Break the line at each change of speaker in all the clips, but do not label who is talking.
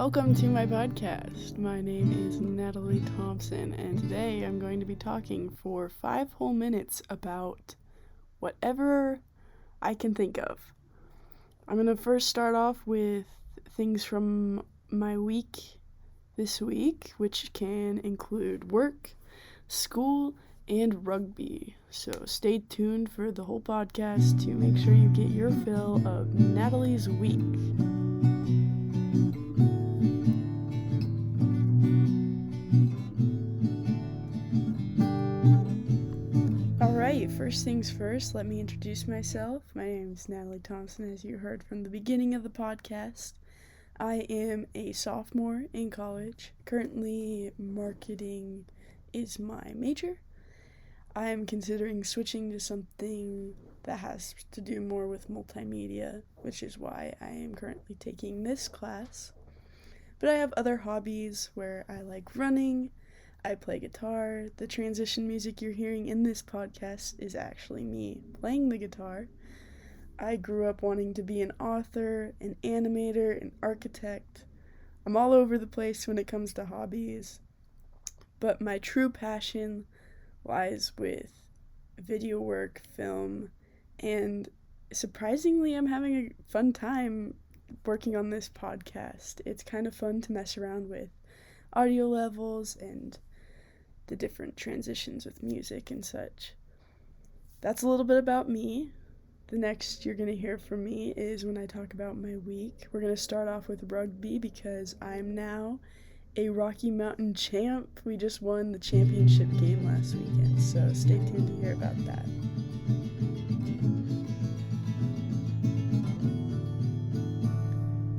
Welcome to my podcast. My name is Natalie Thompson, and today I'm going to be talking for 5 whole minutes about whatever I can think of. I'm going to first start off with things from my week this week, which can include work, school, and rugby. So stay tuned for the whole podcast to make sure you get your fill of Natalie's week. Alright, first things first, let me introduce myself. My name is Natalie Thompson, as you heard from the beginning of the podcast. I am a sophomore in college. Currently, marketing is my major. I am considering switching to something that has to do more with multimedia, which is why I am currently taking this class. But I have other hobbies where I like running, I play guitar. The transition music you're hearing in this podcast is actually me playing the guitar. I grew up wanting to be an author, an animator, an architect. I'm all over the place when it comes to hobbies, but my true passion lies with video work, film, and surprisingly, I'm having a fun time working on this podcast. It's kind of fun to mess around with audio levels and the different transitions with music and such. That's a little bit about me. The next you're going to hear from me is when I talk about my week. We're going to start off with rugby because I'm now a Rocky Mountain champ. We just won the championship game last weekend, so stay tuned to hear about that.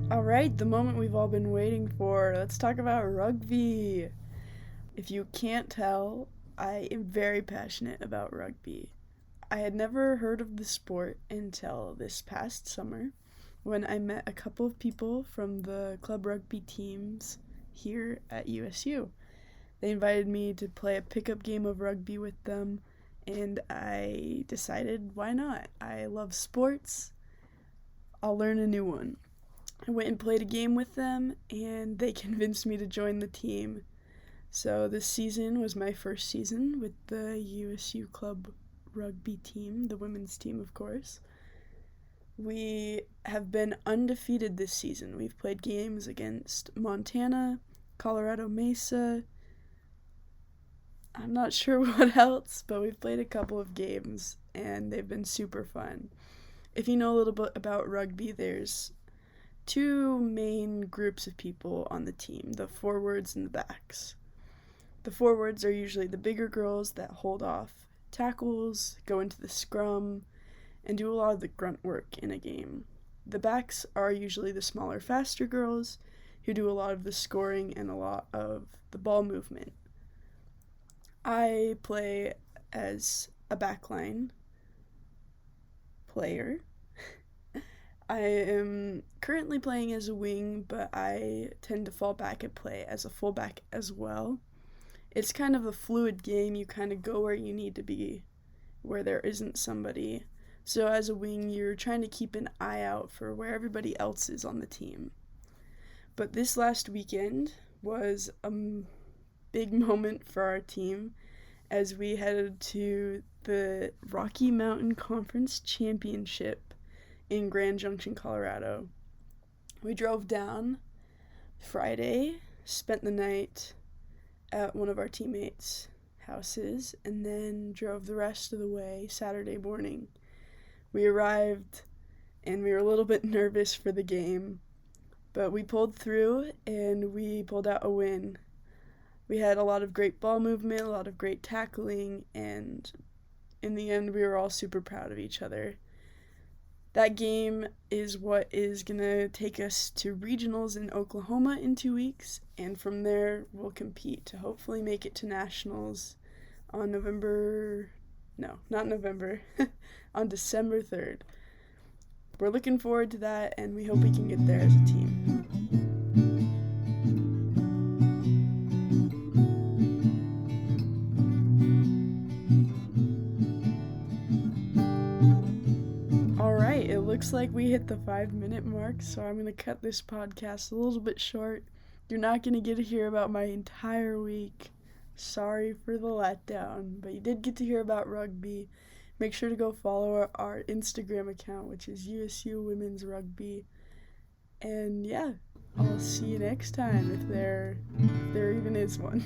Alright, the moment we've all been waiting for. Let's talk about rugby. If you can't tell, I am very passionate about rugby. I had never heard of the sport until this past summer when I met a couple of people from the club rugby teams here at USU. They invited me to play a pickup game of rugby with them, and I decided, why not? I love sports. I'll learn a new one. I went and played a game with them, and they convinced me to join the team. So this season was my first season with the USU club rugby team, the women's team, of course. We have been undefeated this season. We've played games against Montana, Colorado Mesa. I'm not sure what else, but we've played a couple of games, and they've been super fun. If you know a little bit about rugby, there's 2 main groups of people on the team, the forwards and the backs. The forwards are usually the bigger girls that hold off tackles, go into the scrum, and do a lot of the grunt work in a game. The backs are usually the smaller, faster girls who do a lot of the scoring and a lot of the ball movement. I play as a backline player. I am currently playing as a wing, but I tend to fall back and play as a fullback as well. It's kind of a fluid game. You kind of go where you need to be, where there isn't somebody. So as a wing, you're trying to keep an eye out for where everybody else is on the team. But this last weekend was a big moment for our team as we headed to the Rocky Mountain Conference Championship in Grand Junction, Colorado. We drove down Friday, spent the night at one of our teammates' houses, and then drove the rest of the way Saturday morning. We arrived, and we were a little bit nervous for the game, but we pulled through, and we pulled out a win. We had a lot of great ball movement, a lot of great tackling, and in the end, we were all super proud of each other. That game is what is going to take us to regionals in Oklahoma in 2 weeks, and from there we'll compete to hopefully make it to nationals on on December 3rd. We're looking forward to that, and we hope we can get there as a team. looks like we hit the 5-minute mark, so I'm going to cut this podcast a little bit short. You're not going to get to hear about my entire week. Sorry for the letdown, but you did get to hear about rugby. Make sure to go follow our Instagram account, which is USU Women's Rugby. And yeah, I'll see you next time if there even is one.